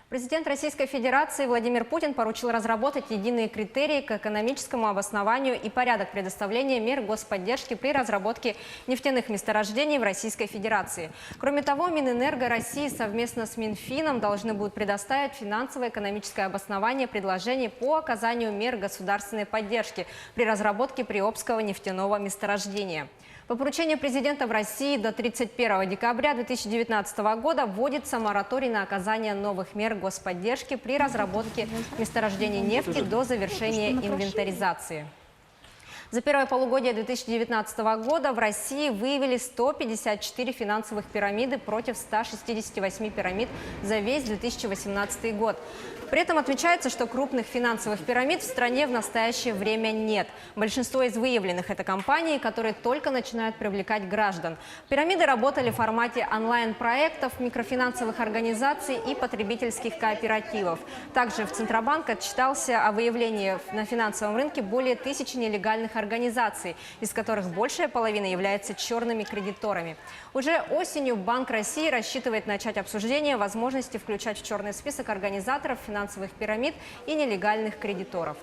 Президент Российской Федерации Владимир Путин поручил разработать единые критерии к экономическому обоснованию и порядок предоставления мер господдержки при разработке нефтяных месторождений в Российской Федерации. Кроме того, Минэнерго России совместно с Минфином должны будут предоставить финансово-экономическое обоснование предложений по оказанию мер государственной поддержки при разработке Приобского нефтяного месторождения. По поручению президента в России до 31 декабря 2019 года вводится мораторий на оказание новых мер господдержки при разработке месторождений нефти до завершения инвентаризации. За первое полугодие 2019 года в России выявили 154 финансовых пирамиды против 168 пирамид за весь 2018 год. При этом отмечается, что крупных финансовых пирамид в стране в настоящее время нет. Большинство из выявленных – это компании, которые только начинают привлекать граждан. Пирамиды работали в формате онлайн-проектов, микрофинансовых организаций и потребительских кооперативов. Также в Центробанк отчитался о выявлении на финансовом рынке более 1000 нелегальных организаций, из которых большая половина является черными кредиторами. Уже осенью Банк России рассчитывает начать обсуждение возможности включать в черный список организаторов финансовых пирамид и нелегальных кредиторов.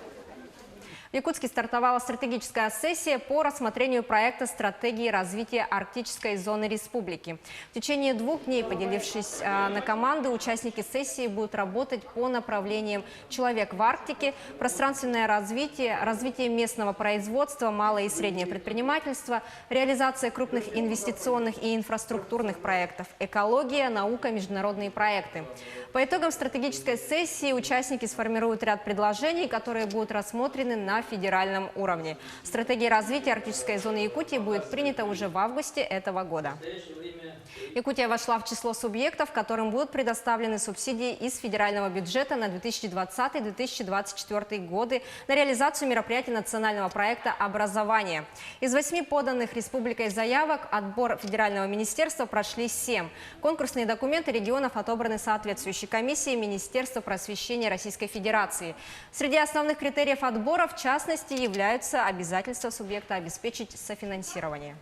В Якутске стартовала стратегическая сессия по рассмотрению проекта стратегии развития арктической зоны республики. В течение 2 дней, поделившись на команды, участники сессии будут работать по направлениям «Человек в Арктике», «Пространственное развитие», «Развитие местного производства», «Малое и среднее предпринимательство», «Реализация крупных инвестиционных и инфраструктурных проектов», «Экология», «Наука», «Международные проекты». По итогам стратегической сессии участники сформируют ряд предложений, которые будут рассмотрены на федеральном уровне. Стратегия развития арктической зоны Якутии будет принята уже в августе этого года. Якутия вошла в число субъектов, которым будут предоставлены субсидии из федерального бюджета на 2020-2024 годы на реализацию мероприятий национального проекта образования. Из 8 поданных республикой заявок отбор федерального министерства прошли 7. Конкурсные документы регионов отобраны соответствующей комиссией Министерства просвещения Российской Федерации. Среди основных критериев отбора, в частности, являются обязательства субъекта обеспечить софинансирование.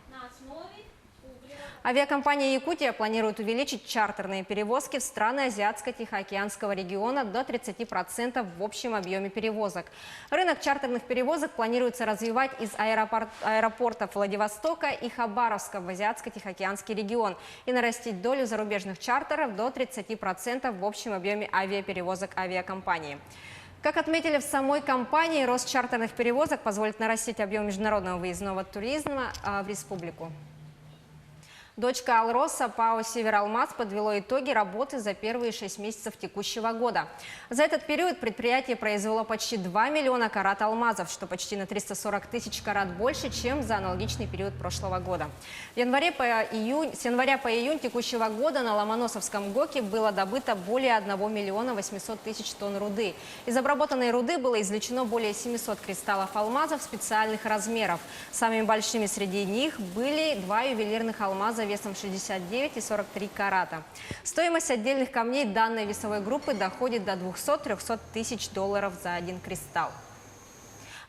Авиакомпания «Якутия» планирует увеличить чартерные перевозки в страны Азиатско-Тихоокеанского региона до 30% в общем объеме перевозок. Рынок чартерных перевозок планируется развивать из аэропортов Владивостока и Хабаровска в Азиатско-Тихоокеанский регион и нарастить долю зарубежных чартеров до 30% в общем объеме авиаперевозок авиакомпании. Как отметили в самой компании, рост чартерных перевозок позволит нарастить объем международного выездного туризма в республику. Дочка Алроса ПАО «Севералмаз» подвело итоги работы за первые 6 месяцев текущего года. За этот период предприятие произвело почти 2 миллиона карат алмазов, что почти на 340 тысяч карат больше, чем за аналогичный период прошлого года. С января по июнь текущего года на Ломоносовском ГОКе было добыто более 1 миллиона 800 тысяч тонн руды. Из обработанной руды было извлечено более 700 кристаллов алмазов специальных размеров. Самыми большими среди них были 2 ювелирных алмаза весом 69 и 43 карата. Стоимость отдельных камней данной весовой группы доходит до 200-300 тысяч долларов за один кристалл.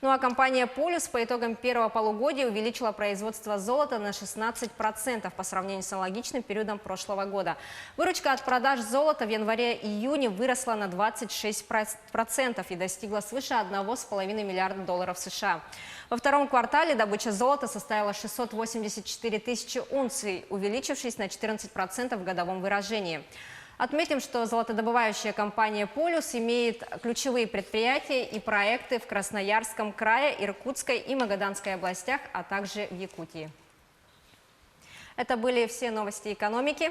Ну а компания «Полюс» по итогам первого полугодия увеличила производство золота на 16% по сравнению с аналогичным периодом прошлого года. Выручка от продаж золота в январе-июне выросла на 26% и достигла свыше 1,5 миллиарда долларов США. Во втором квартале добыча золота составила 684 тысячи унций, увеличившись на 14% в годовом выражении. Отметим, что золотодобывающая компания «Полюс» имеет ключевые предприятия и проекты в Красноярском крае, Иркутской и Магаданской областях, а также в Якутии. Это были все новости экономики.